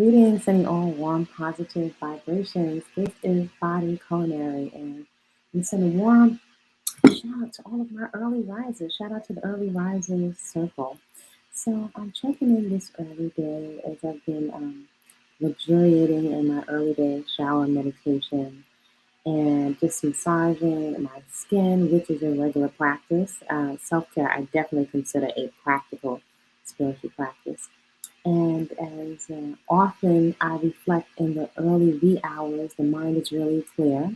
Greetings and all warm, positive vibrations. This is Body-Culinary, and I'm sending a warm shout out to all of my early risers. Shout out to the early risers circle. So I'm checking in this early day as I've been luxuriating in my early day shower meditation and just massaging my skin, which is a regular practice. Self-care, I definitely consider a practical spiritual practice. And as often I reflect in the early wee hours, the mind is really clear.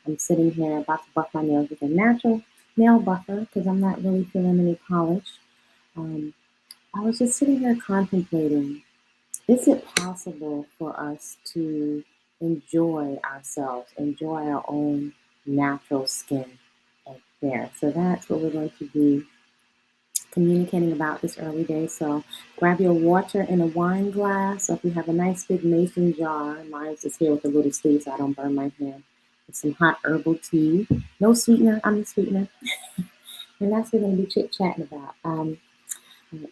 I'm sitting here about to buff my nails with a natural nail buffer because I'm not really feeling any polish. Um, I was just sitting here contemplating, is it possible for us to enjoy ourselves, enjoy our own natural skin and hair? So that's what we're going to be communicating about this early day. So grab your water in a wine glass. So if you have a nice big mason jar, mine's just here with a little sleeve so I don't burn my hand. With some hot herbal tea. No sweetener, I'm the sweetener. And that's what we're going to be chit-chatting about.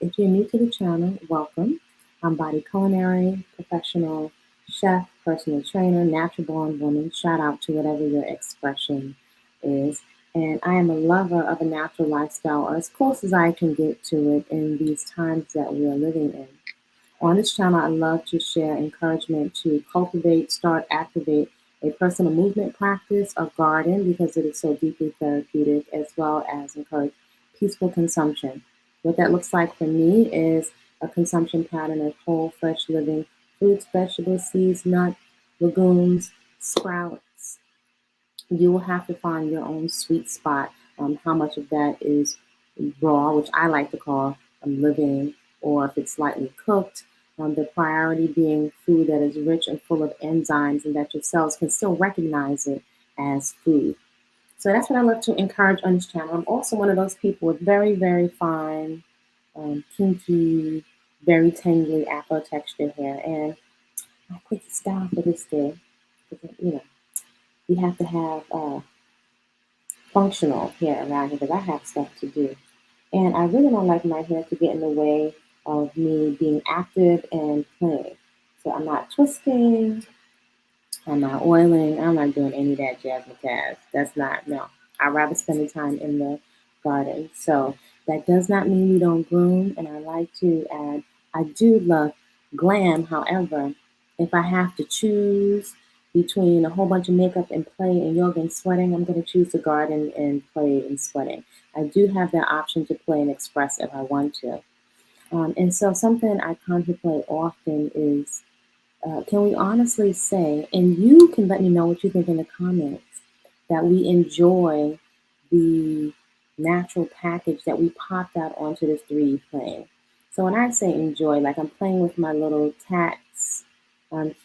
If you're new to the channel, welcome. I'm Body-Culinary, professional chef, personal trainer, natural-born woman. Shout out to whatever your expression is. And I am a lover of a natural lifestyle, or as close as I can get to it in these times that we are living in. On this channel, I love to share encouragement to cultivate, start, activate a personal movement practice of garden because it is so deeply therapeutic, as well as encourage peaceful consumption. What that looks like for me is a consumption pattern of whole, fresh living fruits, vegetables, seeds, nuts, legumes, sprouts. You will have to find your own sweet spot. How much of that is raw, which I like to call living, or if it's slightly cooked. The priority being food that is rich and full of enzymes and that your cells can still recognize it as food. So that's what I love to encourage on this channel. I'm also one of those people with very, very fine, kinky, very tangly afro texture hair. And my quick style for this day, we have to have functional hair around here because I have stuff to do. And I really don't like my hair to get in the way of me being active and playing. So I'm not twisting, I'm not oiling, I'm not doing any of that jazz matazz. That's not, no. I'd rather spend the time in the garden. So that does not mean we don't groom. And I like to add, I do love glam. However, if I have to choose between a whole bunch of makeup and play and yoga and sweating, I'm going to choose the garden and play and sweating. I do have that option to play and express if I want to. And so something I contemplate often is, can we honestly say, and you can let me know what you think in the comments, that we enjoy the natural package that we popped out onto this 3D plane? So when I say enjoy, like I'm playing with my little tats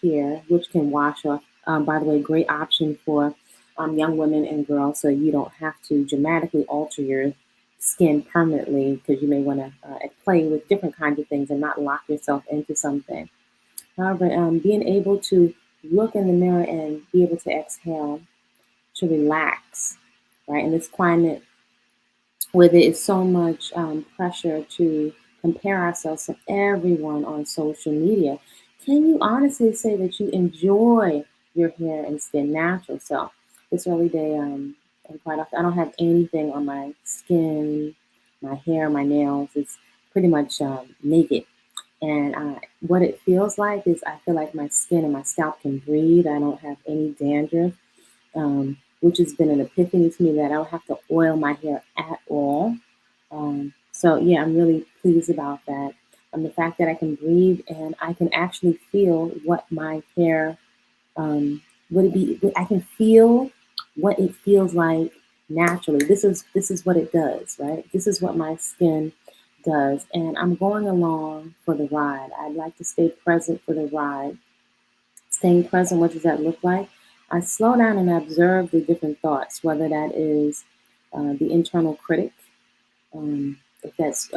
here, which can wash off. By the way, great option for young women and girls, so you don't have to dramatically alter your skin permanently because you may want to play with different kinds of things and not lock yourself into something. However, being able to look in the mirror and be able to exhale, to relax, right? In this climate where there is so much pressure to compare ourselves to everyone on social media, can you honestly say that you enjoy your hair and skin natural? So this early day, and quite often, I don't have anything on my skin, my hair, my nails. It's pretty much naked. And what it feels like is I feel like my skin and my scalp can breathe. I don't have any dandruff, which has been an epiphany to me that I don't have to oil my hair at all. So yeah, I'm really pleased about that. The fact that I can breathe and I can actually feel what my hair would it be. I can feel what it feels like naturally. This is what it does, right? This is what my skin does, and I'm going along for the ride. I'd like to stay present for the ride. Staying present, what does that look like? I slow down and observe the different thoughts, whether that is the internal critic. If that's,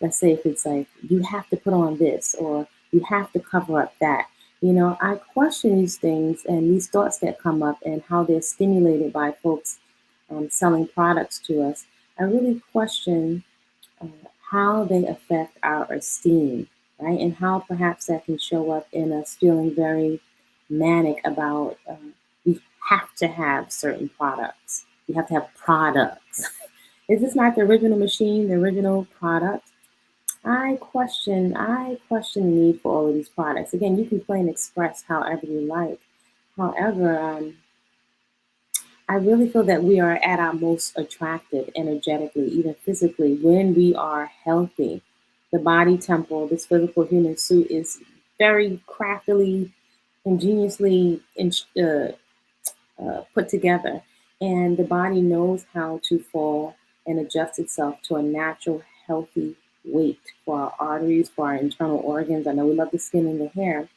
let's say, if it's like, you have to put on this or you have to cover up that. I question these things and these thoughts that come up and how they're stimulated by folks selling products to us. I really question uh, how they affect our esteem, right? And how perhaps that can show up in us feeling very manic about we have to have certain products. We have to have products. Is this not the original machine, the original product? I question the need for all of these products. Again, you can play and express however you like. However, I really feel that we are at our most attractive energetically, even physically, when we are healthy. The body temple, this physical human suit, is very craftily, ingeniously put together. And the body knows how to fall and adjust itself to a natural, healthy weight for our arteries, for our internal organs. I know we love the skin and the hair.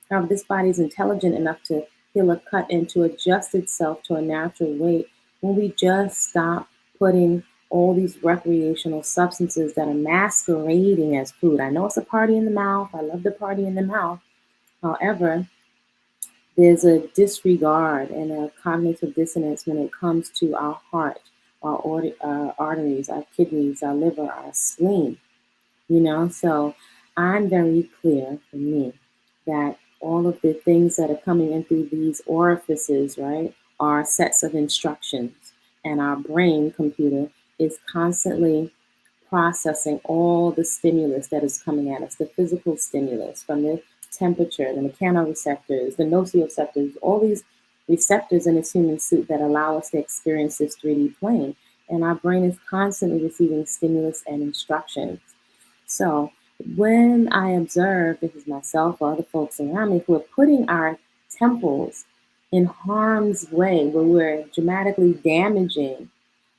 However, this body is intelligent enough to heal a cut and to adjust itself to a natural weight when we just stop putting all these recreational substances that are masquerading as food. I know it's a party in the mouth. I love the party in the mouth. However, there's a disregard and a cognitive dissonance when it comes to our heart, our arteries, our kidneys, our liver, our spleen. So I'm very clear for me that all of the things that are coming in through these orifices, right, are sets of instructions. And our brain computer is constantly processing all the stimulus that is coming at us, the physical stimulus from the temperature, the mechanoreceptors, the nociceptors, all these receptors in this human suit that allow us to experience this 3D plane. And our brain is constantly receiving stimulus and instructions. So when I observe, this is myself or other folks around me, who are putting our temples in harm's way, where we're dramatically damaging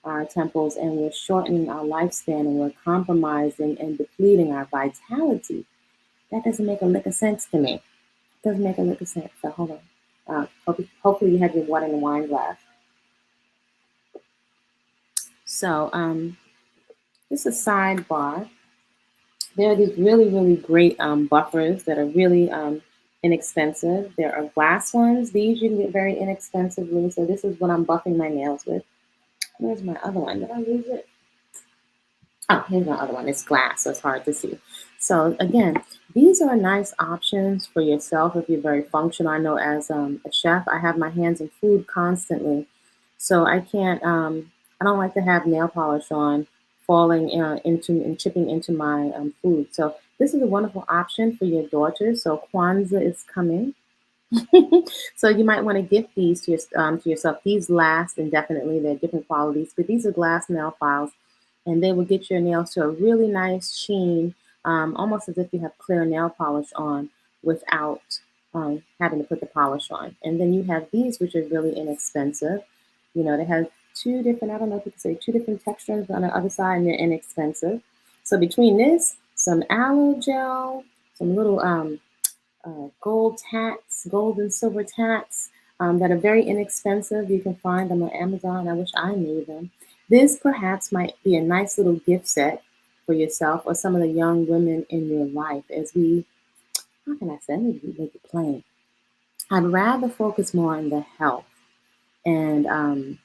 our temples and we're shortening our lifespan and we're compromising and depleting our vitality, that doesn't make a lick of sense to me. It doesn't make a lick of sense. So hold on. Hopefully you have your water in the wine glass. So this is a sidebar. There are these really, really great buffers that are really inexpensive. There are glass ones. These you can get very inexpensively. So this is what I'm buffing my nails with. Where's my other one? Did I lose it? Oh, here's my other one. It's glass, so it's hard to see. So again, these are nice options for yourself if you're very functional. I know as a chef, I have my hands in food constantly. So I can't, I don't like to have nail polish on falling into and chipping into my food. So this is a wonderful option for your daughter. So Kwanzaa is coming. So you might want to gift these to yourself. These last indefinitely. They're different qualities, but these are glass nail files, and they will get your nails to a really nice sheen, almost as if you have clear nail polish on without having to put the polish on. And then you have these, which are really inexpensive. They have two different, I don't know if you can say, two different textures on the other side, and they're inexpensive. So between this, some aloe gel, some little gold and silver tats that are very inexpensive. You can find them on Amazon. I wish I knew them. This perhaps might be a nice little gift set for yourself or some of the young women in your life as we, how can I say, maybe make it plain. I'd rather focus more on the health and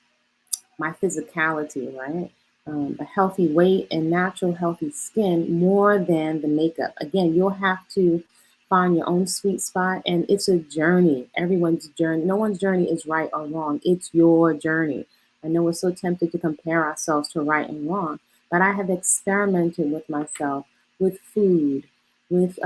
my physicality, right? A healthy weight and natural healthy skin more than the makeup. Again, you'll have to find your own sweet spot, and it's a journey. Everyone's journey. No one's journey is right or wrong. It's your journey. I know we're so tempted to compare ourselves to right and wrong, but I have experimented with myself, with food, with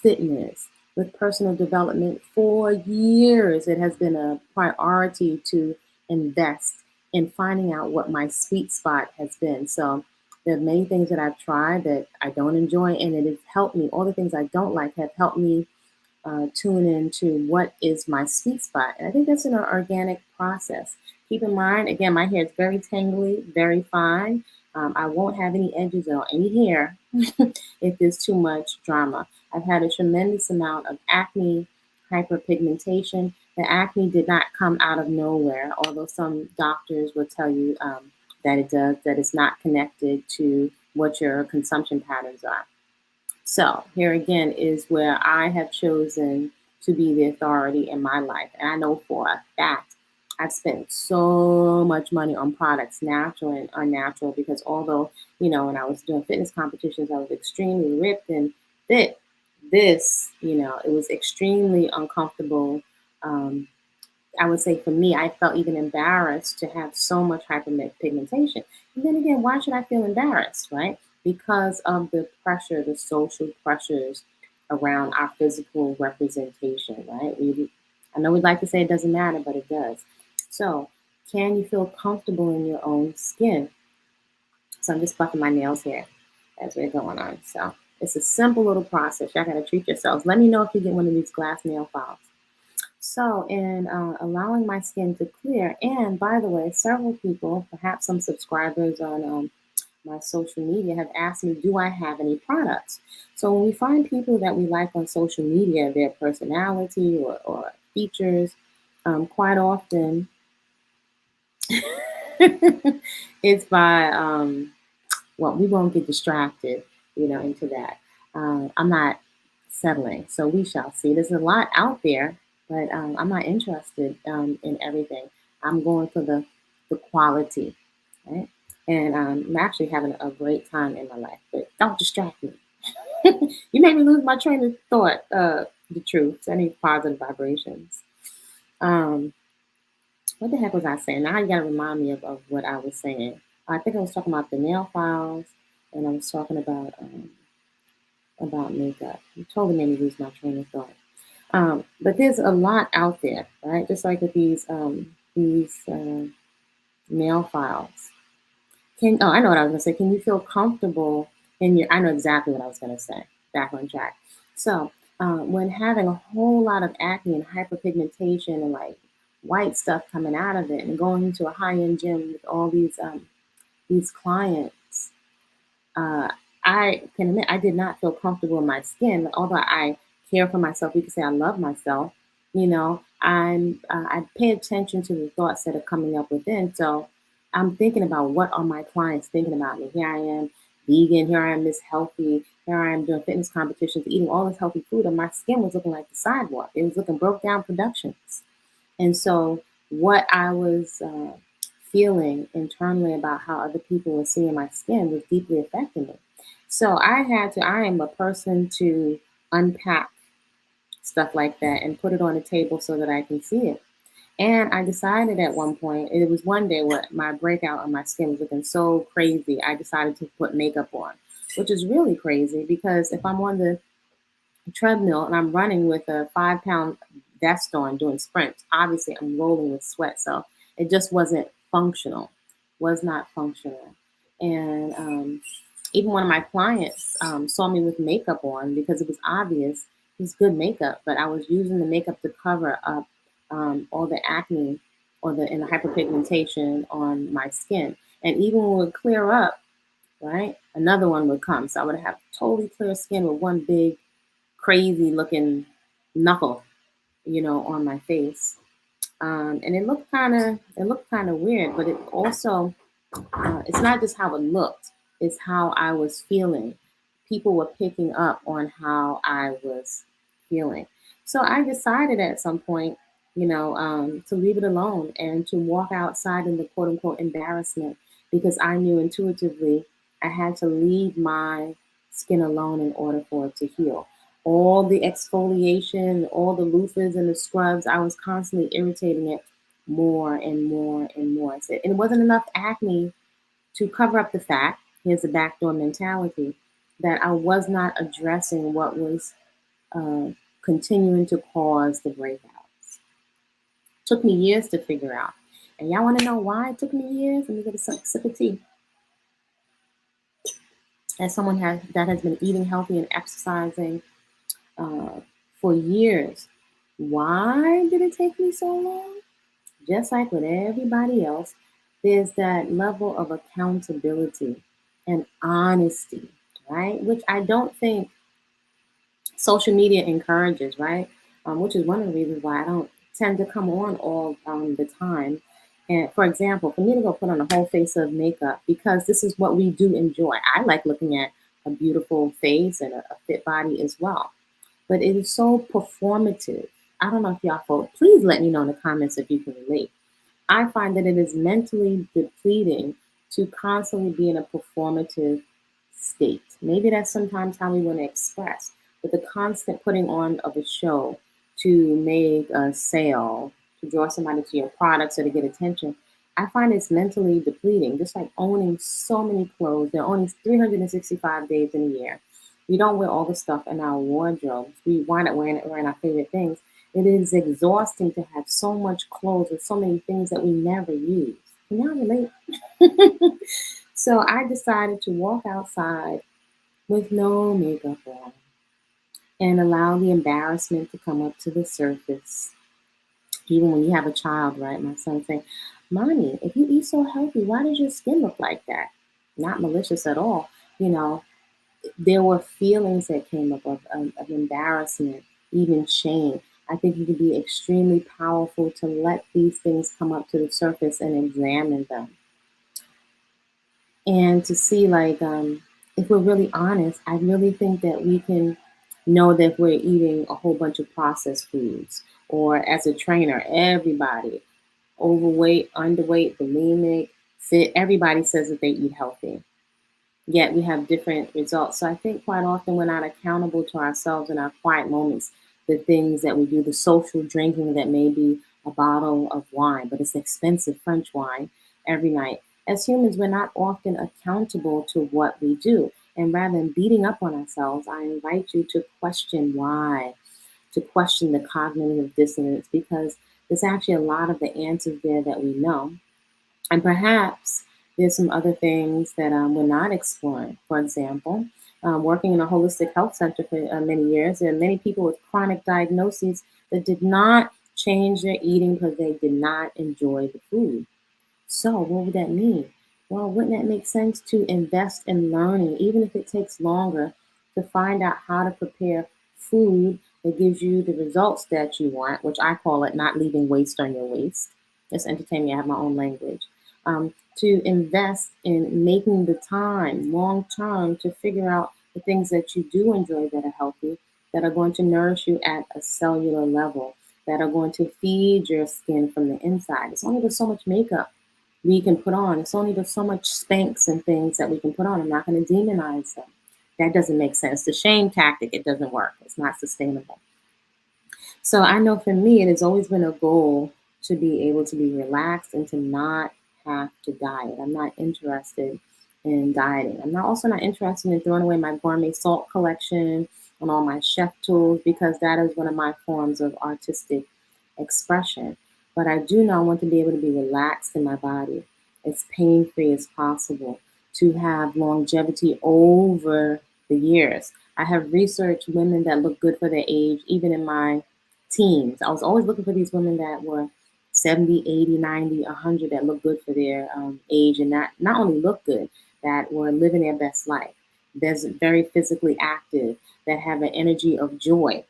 fitness, with personal development for years. It has been a priority to invest in finding out what my sweet spot has been. So there are many things that I've tried that I don't enjoy, and it has helped me. All the things I don't like have helped me tune into what is my sweet spot. And I think that's an organic process. Keep in mind, again, my hair is very tangly, very fine. I won't have any edges or any hair if there's too much drama. I've had a tremendous amount of acne, hyperpigmentation. The acne did not come out of nowhere, although some doctors will tell you that it does, that it's not connected to what your consumption patterns are. So here again is where I have chosen to be the authority in my life. And I know for a fact I've spent so much money on products, natural and unnatural, because although, when I was doing fitness competitions, I was extremely ripped and fit. this, it was extremely uncomfortable. Um, I would say for me, I felt even embarrassed to have so much hyperpigmentation. And then again, why should I feel embarrassed, right? Because of the pressure, the social pressures around our physical representation, right? I know we'd like to say it doesn't matter, but it does. So, can you feel comfortable in your own skin? So I'm just buffing my nails here as we're going on. So it's a simple little process. Y'all gotta treat yourselves. Let me know if you get one of these glass nail files. So, in allowing my skin to clear, and by the way, several people, perhaps some subscribers on my social media, have asked me, do I have any products? So, when we find people that we like on social media, their personality or features, quite often it's by, well, we won't get distracted, into that. I'm not settling, so we shall see. There's a lot out there, but I'm not interested in everything. I'm going for the quality, right? And I'm actually having a great time in my life, but don't distract me. You made me lose my train of thought. The truth. I need positive vibrations. Um, what the heck was I saying? Now you gotta remind me of what I was saying. I think I was talking about the nail files, and I was talking about makeup. You totally made me lose my train of thought. But there's a lot out there, right? Just like with these nail files. I know what I was gonna say. Can you feel comfortable in your? I know exactly what I was gonna say. Back on track. So when having a whole lot of acne and hyperpigmentation and like white stuff coming out of it, and going into a high-end gym with all these clients, uh, I can admit I did not feel comfortable in my skin. Although I care for myself, you could say I love myself. I pay attention to the thoughts that are coming up within. So I'm thinking about what are my clients thinking about me. Here I am, vegan. Here I am, this healthy. Here I am doing fitness competitions, eating all this healthy food, and my skin was looking like the sidewalk. It was looking broke down productions. And so, what I was feeling internally about how other people were seeing my skin was deeply affecting me. So, I am a person to unpack stuff like that and put it on the table so that I can see it. And I decided at one point, it was one day where my breakout on my skin was looking so crazy, I decided to put makeup on, which is really crazy because if I'm on the treadmill and I'm running with a 5 pound vest on doing sprints, obviously I'm rolling with sweat. So it just wasn't functional, was not functional. And even one of my clients saw me with makeup on because it was obvious it's good makeup, but I was using the makeup to cover up all the acne and the hyperpigmentation on my skin. And even when it would clear up, right, another one would come. So I would have totally clear skin with one big crazy looking knuckle, on my face. And it looked kind of weird, but it also, it's not just how it looked, it's how I was feeling. People were picking up on how I was feeling. So I decided at some point, to leave it alone and to walk outside in the quote unquote embarrassment because I knew intuitively I had to leave my skin alone in order for it to heal. All the exfoliation, all the loofahs and the scrubs, I was constantly irritating it more and more and more. So it wasn't enough acne to cover up the fact, here's the backdoor mentality, that I was not addressing what was uh, continuing to cause the breakouts. Took me years to figure out. And y'all want to know why it took me years? Let me get a sip of tea. As someone that has been eating healthy and exercising uh, for years, why did it take me so long? Just like with everybody else, there's that level of accountability and honesty, right? Which I don't think social media encourages, right? Which is one of the reasons why I don't tend to come on all the time. And for example, for me to go put on a whole face of makeup, because this is what we do enjoy. I like looking at a beautiful face and a fit body as well. But it is so performative. I don't know if y'all folk, please let me know in the comments if you can relate. I find that it is mentally depleting to constantly be in a performative state. Maybe that's sometimes how we want to express. but the constant putting on of a show to make a sale, to draw somebody to your products or to get attention, I find it's mentally depleting. Just like owning so many clothes, there are only 365 days in a year. We don't wear all the stuff in our wardrobes. We wind up wearing our favorite things. It is exhausting to have so much clothes with so many things that we never use. Can y'all relate? So I decided to walk outside with no makeup on and allow the embarrassment to come up to the surface. Even when you have a child, right? My son saying, "Mommy, if you eat so healthy, why does your skin look like that?" Not malicious at all. You know, there were feelings that came up of embarrassment, even shame. I think it can be extremely powerful to let these things come up to the surface and examine them and to see like if we're really honest, I really think that we can know that we're eating a whole bunch of processed foods, or as a trainer, everybody overweight, underweight, bulimic, fit, everybody says that they eat healthy, yet we have different results. So I think quite often we're not accountable to ourselves in our quiet moments, the things that we do, the social drinking that may be a bottle of wine, but it's expensive French wine every night. As humans, we're not often accountable to what we do. And rather than beating up on ourselves, I invite you to question why, to question the cognitive dissonance, because there's actually a lot of the answers there that we know, and perhaps there's some other things that we're not exploring. For example, working in a holistic health center for many years, there are many people with chronic diagnoses that did not change their eating because they did not enjoy the food. So, what would that mean? Well, wouldn't that make sense to invest in learning, even if it takes longer, to find out how to prepare food that gives you the results that you want, which I call it not leaving waste on your waist. It's entertaining. I have my own language. To invest in making the time long term to figure out the things that you do enjoy that are healthy, that are going to nourish you at a cellular level, that are going to feed your skin from the inside. It's only there's so much makeup we can put on. It's only there's so much spanks and things that we can put on. I'm not going to demonize them. That doesn't make sense. The shame tactic, it doesn't work. It's not sustainable. So I know for me, it has always been a goal to be able to be relaxed and to not have to diet. I'm not interested in dieting. I'm not also not interested in throwing away my gourmet salt collection and all my chef tools, because that is one of my forms of artistic expression. But I do know I want to be able to be relaxed in my body, as pain free as possible, to have longevity over the years. I have researched women that look good for their age, even in my teens. I was always looking for these women that were 70, 80, 90, 100 that look good for their age, and that not only look good, that were living their best life. That's very physically active, that have an energy of joy.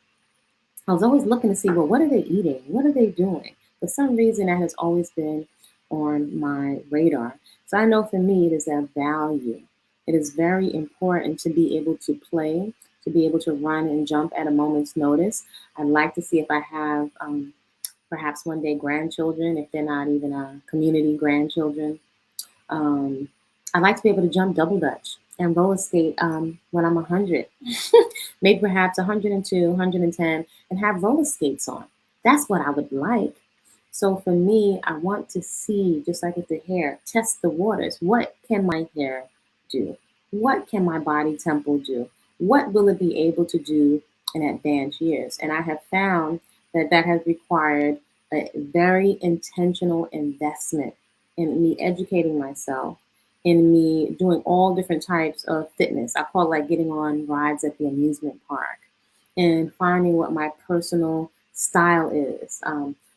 I was always looking to see, well, what are they eating? What are they doing? For some reason, that has always been on my radar. So I know for me, it is a value. It is very important to be able to play, to be able to run and jump at a moment's notice. I'd like to see if I have perhaps one day grandchildren, if they're not even community grandchildren. Um, I'd like to be able to jump double dutch and roller skate when I'm 100, maybe perhaps 102, 110, and have roller skates on. That's what I would like. So for me, I want to see, just like with the hair, test the waters. What can my hair do? What can my body temple do? What will it be able to do in advanced years? And I have found that that has required a very intentional investment in me educating myself, in me doing all different types of fitness. I call it like getting on rides at the amusement park and finding what my personal style is,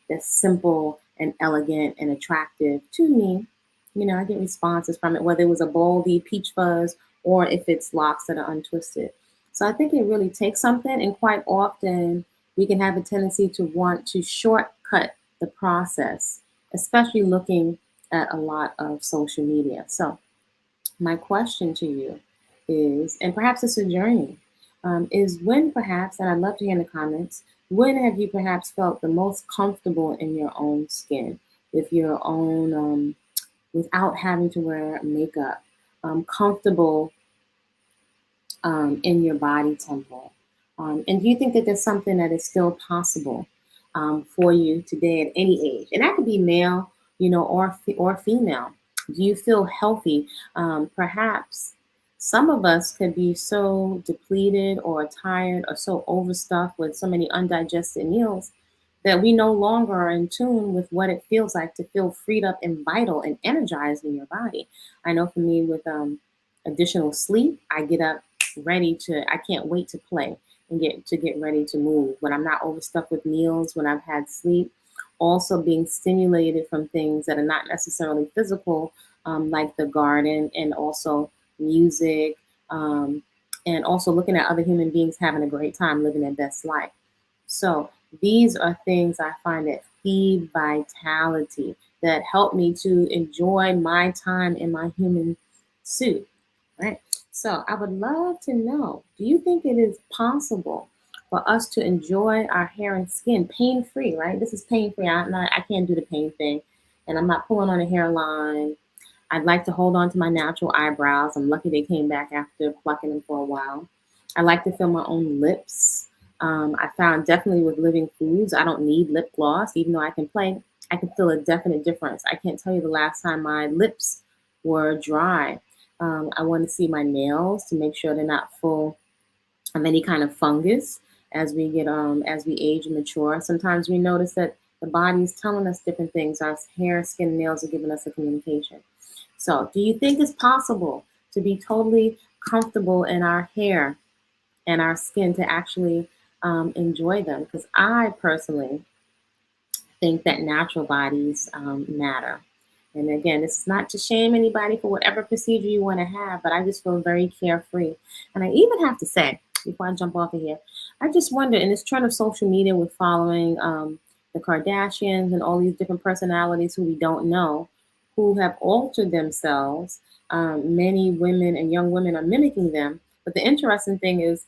that's simple and elegant and attractive to me. You know, I get responses from it, whether it was a boldy peach fuzz or if it's locks that are untwisted. So I think it really takes something, and quite often we can have a tendency to want to shortcut the process, especially looking at a lot of social media. So my question to you is, and perhaps it's a journey, is when perhaps, and I'd love to hear in the comments, when have you perhaps felt the most comfortable in your own skin, with your own, without having to wear makeup, comfortable in your body temple? And do you think that there's something that is still possible for you today at any age? And that could be male, or female. Do you feel healthy? Perhaps some of us could be so depleted or tired or so overstuffed with so many undigested meals that we no longer are in tune with what it feels like to feel freed up and vital and energized in your body. I know for me, with additional sleep, I get up ready to, I can't wait to play and get ready to move. When I'm not overstuffed with meals, when I've had sleep, also being stimulated from things that are not necessarily physical, like the garden, and also music, um, and also looking at other human beings having a great time living their best life. So these are things I find that feed vitality, that help me to enjoy my time in my human suit, right? So I would love to know, do you think it is possible for us to enjoy our hair and skin pain free, right? This is pain free. I can't do the pain thing, and I'm not pulling on a hairline. I'd like to hold on to my natural eyebrows. I'm lucky they came back after plucking them for a while. I like to feel my own lips. I found definitely with living foods, I don't need lip gloss, even though I can play. I can feel a definite difference. I can't tell you the last time my lips were dry. I want to see my nails to make sure they're not full of any kind of fungus as we age and mature. Sometimes we notice that the body is telling us different things. Our hair, skin, and nails are giving us a communication. So, do you think it's possible to be totally comfortable in our hair and our skin to actually enjoy them? Because I personally think that natural bodies matter. And again, this is not to shame anybody for whatever procedure you want to have, but I just feel very carefree. And I even have to say, before I jump off of here, I just wonder in this trend of social media with following the Kardashians and all these different personalities who we don't know, who have altered themselves. Many women and young women are mimicking them. But the interesting thing is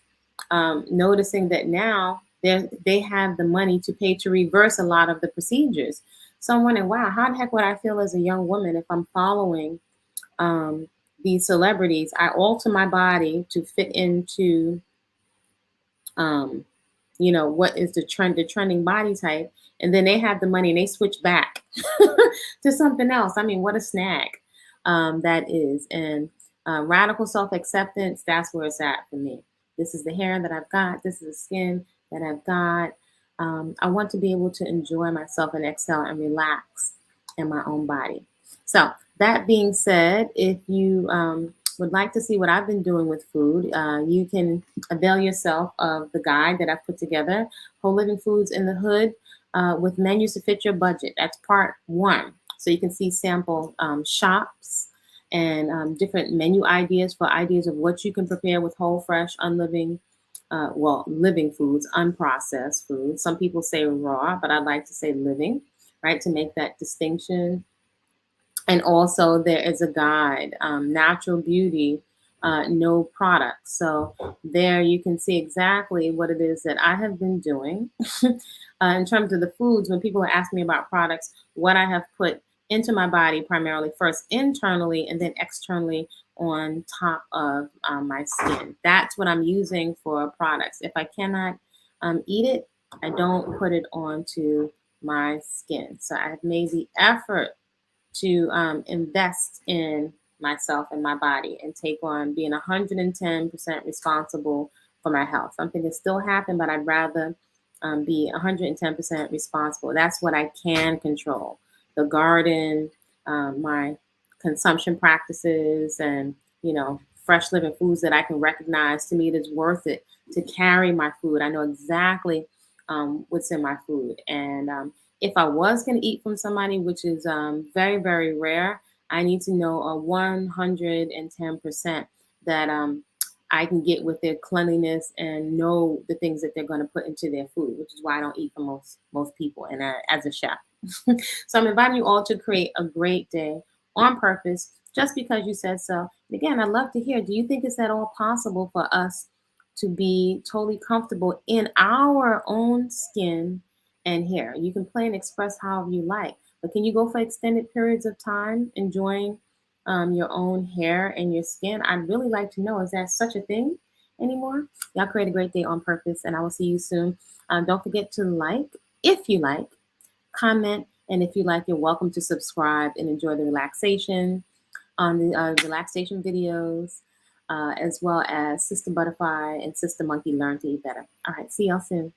noticing that now they have the money to pay to reverse a lot of the procedures. So I'm wondering, wow, how the heck would I feel as a young woman if I'm following um, these celebrities? I alter my body to fit into um, what is the trending body type, and then they have the money and they switch back to something else. I mean, what a snag that is. And radical self-acceptance, that's where it's at for me. This is the hair that I've got. This is the skin that I've got. I want to be able to enjoy myself and exhale and relax in my own body. So that being said, if you would like to see what I've been doing with food, you can avail yourself of the guide that I've put together, Whole Living Foods in the Hood, with menus to fit your budget. That's part one. So you can see sample shops and different menu ideas for ideas of what you can prepare with whole, fresh, unliving, living foods, unprocessed foods. Some people say raw, but I like to say living, right, to make that distinction. And also there is a guide, Natural Beauty, No Products. So there you can see exactly what it is that I have been doing in terms of the foods. When people ask me about products, what I have put into my body primarily, first internally and then externally on top of my skin. That's what I'm using for products. If I cannot eat it, I don't put it onto my skin. So I've made the effort to invest in myself and my body and take on being 110% responsible for my health. Something can still happen, but I'd rather be 110% responsible. That's what I can control. The garden, my consumption practices, and fresh living foods that I can recognize. To me, it is worth it to carry my food. I know exactly what's in my food, and if I was going to eat from somebody, which is very, very rare, I need to know a 110% that I can get with their cleanliness and know the things that they're going to put into their food, which is why I don't eat for most people, and as a chef. So I'm inviting you all to create a great day on purpose, just because you said so. And again, I'd love to hear, do you think it's at all possible for us to be totally comfortable in our own skin and hair? You can play and express however you like, but can you go for extended periods of time enjoying your own hair and your skin? I'd really like to know, is that such a thing? anymore. Y'all create a great day on purpose, and I will see you soon. Don't forget to like, if you like, comment, and if you like, you're welcome to subscribe and enjoy the relaxation on the relaxation videos, as well as Sister Butterfly and Sister Monkey Learn to Eat Better. All right, see y'all soon.